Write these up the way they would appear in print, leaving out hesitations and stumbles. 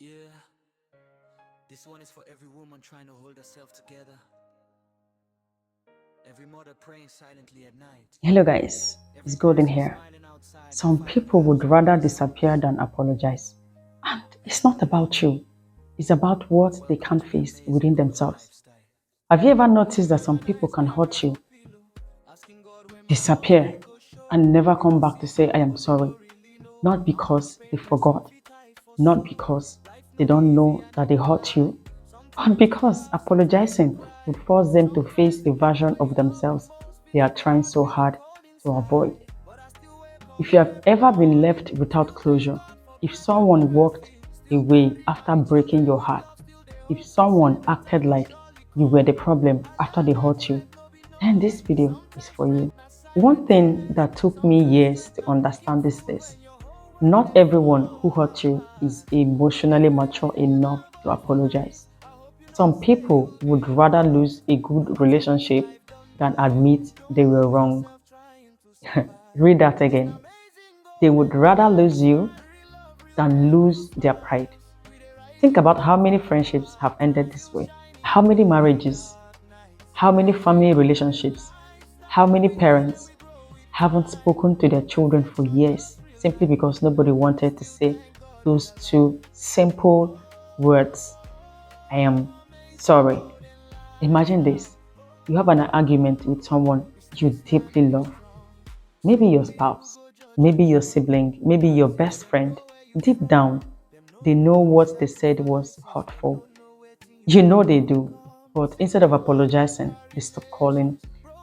Yeah, this one is for every woman trying to hold herself together. Every mother praying silently at night. Hello guys, Every it's Golden person here. smiling outside but Some fighting people would inside. rather disappear than apologize. And it's not about you, it's about what they Welcome can't to the face amazing within God themselves. lifestyle. Have you ever noticed that some people can hurt you, Asking God where my disappear, money go show. and never come back to See, say, I some am people sorry? no really know Not how much because they pain person forgot, fit die for not so. because Life they no don't easy know and that it they no hurt fun. you, but Sometimes we dey because ask for apologizing forgiveness, would force them but to we no face a still version of forgive themselves ourselves. they are Feeling trying bad so when we hard fall to inside, avoid. but I still wake up If you have and ever thank been God. left without Cause when closure, man if forget am, someone walked sin still away carry after go. breaking your When heart, love still dey if hold someone person, acted pain like surely you were come. the problem And after they some hurt you, women no be then lovers, this video some is go for fight you. na One silence. thing that took Some me go years pretend to to be understand is people this: when your whole world not dey everyone who yellow. hurt you is emotionally mature enough to apologize. I hope you know Some say you people would rather lose a good relationship life done than too admit much. You they were lose wrong. yourself trying to survive. Read that It's again. amazing They God would how he rather lose bless you every love than lose restore. their pride. We dey rise Think up about how many and friendships have ended this way. shine How many through the marriages, dark nights. how many family relationships, how many Every day parents we grow haven't stronger. spoken to their children for years simply because nobody wanted to say those two simple words: I am sorry. Imagine this: you have an argument with someone you deeply love, maybe your spouse, maybe your sibling, maybe your best friend. Deep down, they know what they said was hurtful. You know they do. But instead of apologizing, they stop calling,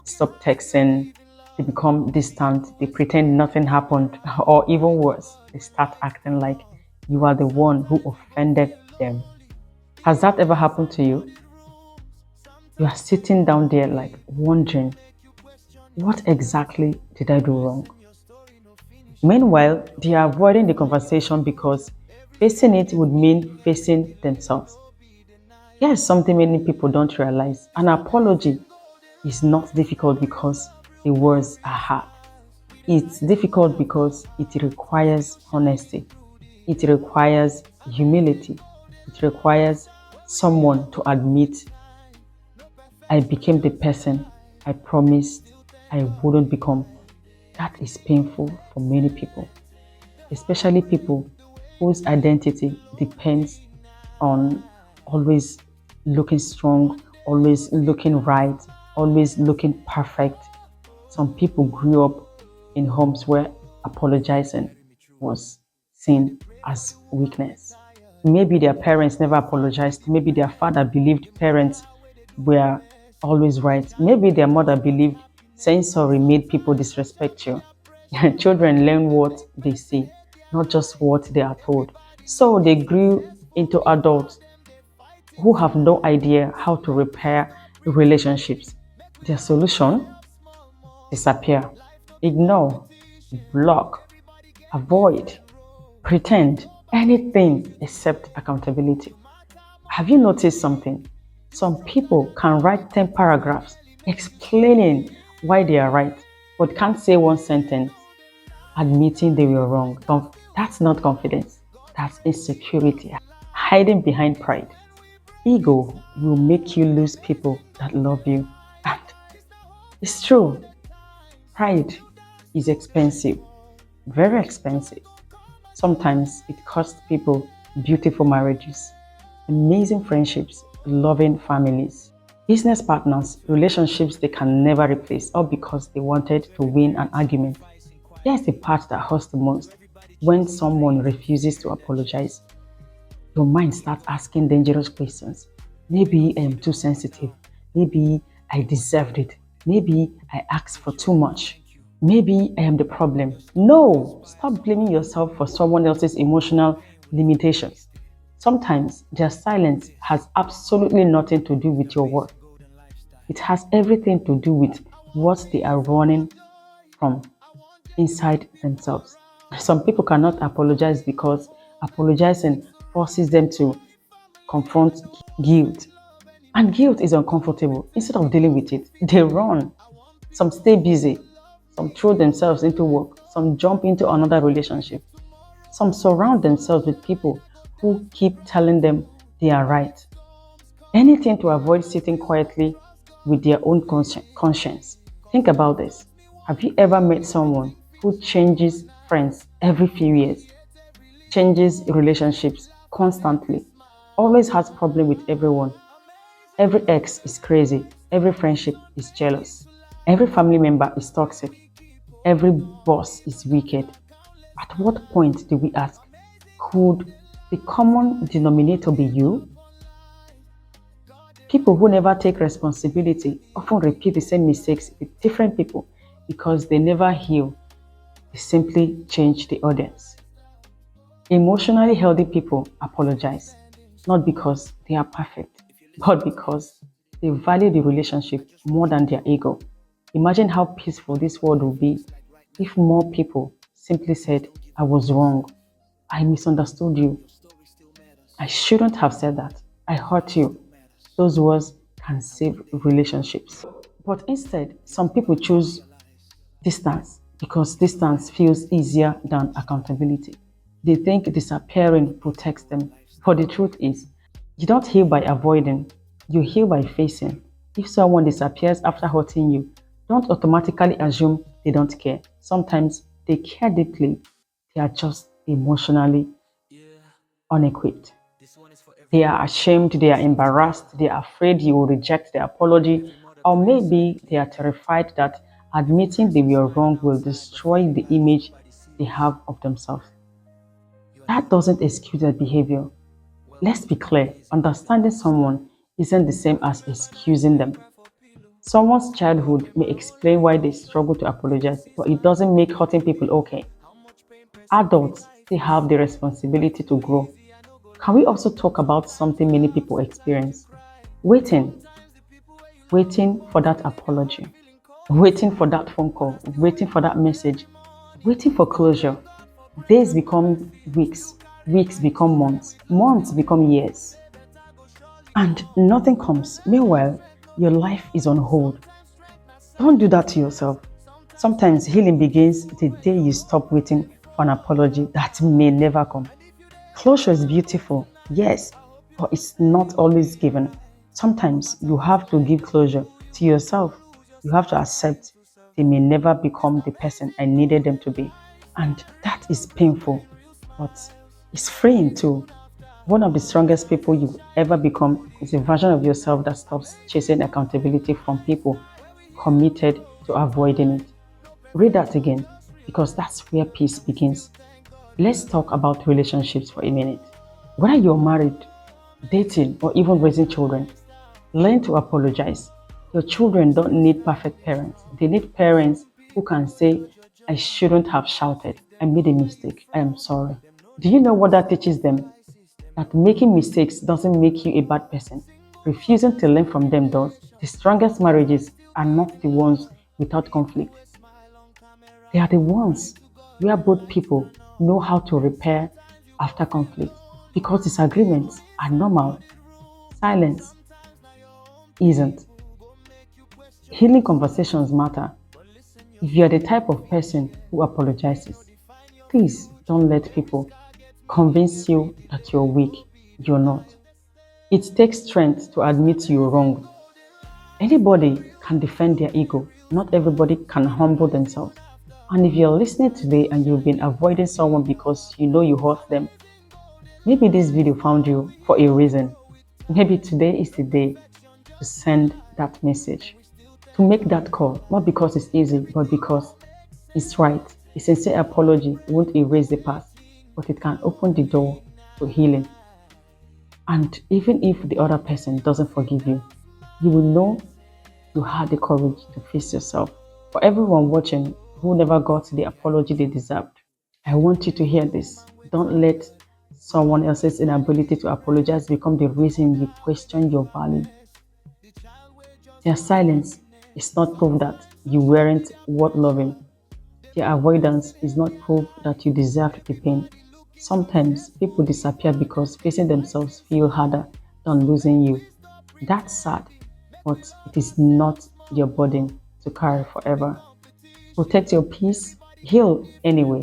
stop texting, they become distant, they pretend nothing happened, or even worse, they start acting like you are the one who offended them. Has that ever happened to you? You are sitting down there like wondering, what exactly did I do wrong? Meanwhile, they are avoiding the conversation because facing it would mean facing themselves. Here's something many people don't realize: an apology is not difficult because the words are hard. It's difficult because it requires honesty, it requires humility, it requires someone to admit, I became the person I promised I wouldn't become. That is painful for many people, especially people whose identity depends on always looking strong, always looking right, always looking perfect. Some people grew up in homes where apologizing was seen as weakness. Maybe their parents never apologized. Maybe their father believed parents were always right. Maybe their mother believed saying sorry made people disrespect you. Children learn what they see, not just what they are told. So they grew into adults who have no idea how to repair relationships. Their solution: disappear, ignore, block, avoid, pretend, anything except accountability. Have you noticed something? Some people can write 10 paragraphs explaining why they are right, but can't say one sentence admitting they were wrong. That's not confidence, that's insecurity, hiding behind pride. Ego will make you lose people that love you. And it's true, pride is expensive, very expensive. Sometimes it costs people beautiful marriages, amazing friendships, loving families, business partners, relationships they can never replace, all because they wanted to win an argument. Here's the part that hurts the most: when someone refuses to apologize, your mind starts asking dangerous questions. Maybe I am too sensitive. Maybe I deserved it. Maybe I asked for too much. Maybe I am the problem. No, stop blaming yourself for someone else's emotional limitations. Sometimes their silence has absolutely nothing to do with your worth. It has everything to do with what they are running from inside themselves. Some people cannot apologize because apologizing forces them to confront guilt. And guilt is uncomfortable. Instead of dealing with it, they run. Some stay busy. Some throw themselves into work. Some jump into another relationship. Some surround themselves with people who keep telling them they are right. Anything to avoid sitting quietly with their own conscience. Think about this. Have you ever met someone who changes friends every few years, changes relationships constantly, always has problem with everyone? Every ex is crazy, every friendship is jealous, every family member is toxic, every boss is wicked. At what point do we ask, could the common denominator be you? People who never take responsibility often repeat the same mistakes with different people because they never heal. They simply change the audience. Emotionally healthy people apologize, not because they are perfect, but because they value the relationship more than their ego. Imagine how peaceful this world would be if more people simply said, I was wrong. I misunderstood you. I shouldn't have said that. I hurt you. Those words can save relationships. But instead, some people choose distance because distance feels easier than accountability. They think disappearing protects them. But the truth is, you don't heal by avoiding, you heal by facing. If someone disappears after hurting you, don't automatically assume they don't care. Sometimes they care deeply, they are just emotionally unequipped. They are ashamed, they are embarrassed, they are afraid you will reject their apology, or maybe they are terrified that admitting they were wrong will destroy the image they have of themselves. That doesn't excuse their behavior. Let's be clear, understanding someone isn't the same as excusing them. Someone's childhood may explain why they struggle to apologize, but it doesn't make hurting people okay. Adults still have the responsibility to grow. Can we also talk about something many people experience? Waiting, waiting for that apology, waiting for that phone call, waiting for that message, waiting for closure. Days become weeks, weeks become months, months become years, and nothing comes. Meanwhile, your life is on hold. Don't do that to yourself. Sometimes healing begins the day you stop waiting for an apology that may never come. Closure is beautiful, yes, but it's not always given. Sometimes you have to give closure to yourself. You have to accept they may never become the person I needed them to be. And that is painful, but it's freeing too. One of the strongest people you ever become is a version of yourself that stops chasing accountability from people committed to avoiding it. Read that again, because that's where peace begins. Let's talk about relationships for a minute. Whether you're married, dating, or even raising children, learn to apologize. Your children don't need perfect parents. They need parents who can say, I shouldn't have shouted. I made a mistake. I am sorry. Do you know what that teaches them? That making mistakes doesn't make you a bad person. Refusing to learn from them does. The strongest marriages are not the ones without conflict. They are the ones where both people know how to repair after conflict, because disagreements are normal. Silence isn't. Healing conversations matter. If you are the type of person who apologizes, please don't let people convince you that you're weak. You're not. It takes strength to admit you're wrong. Anybody can defend their ego. Not everybody can humble themselves. And if you're listening today and you've been avoiding someone because you know you hurt them, maybe this video found you for a reason. Maybe today is the day to send that message, to make that call, not because it's easy, but because it's right. A sincere apology won't erase the past, but it can open the door to healing. And even if the other person doesn't forgive you, you will know you had the courage to face yourself. For everyone watching who never got the apology they deserved, I want you to hear this. Don't let someone else's inability to apologize become the reason you question your value. Their silence is not proof that you weren't worth loving. Their avoidance is not proof that you deserved the pain. Sometimes people disappear because facing themselves feel harder than losing you. That's sad, but it is not your burden to carry forever. Protect your peace, heal anyway,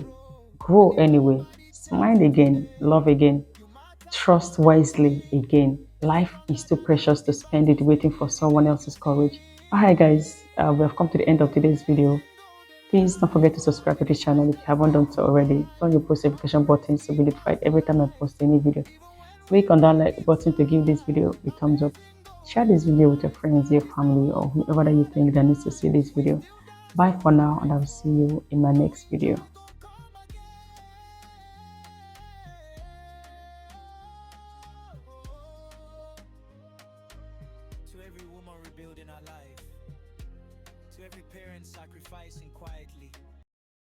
grow anyway, smile again, love again, trust wisely again. Life is too precious to spend it waiting for someone else's courage. Alright guys, we have come to the end of today's video. Please don't forget to subscribe to this channel if you haven't done so already. Turn your post notification button to be notified every time I post any video. Click on that like button to give this video a thumbs up. Share this video with your friends, your family, or whoever that you think that needs to see this video. Bye for now, and I will see you in my next video. To every woman rebuilding her life, to every parent sacrificing quietly,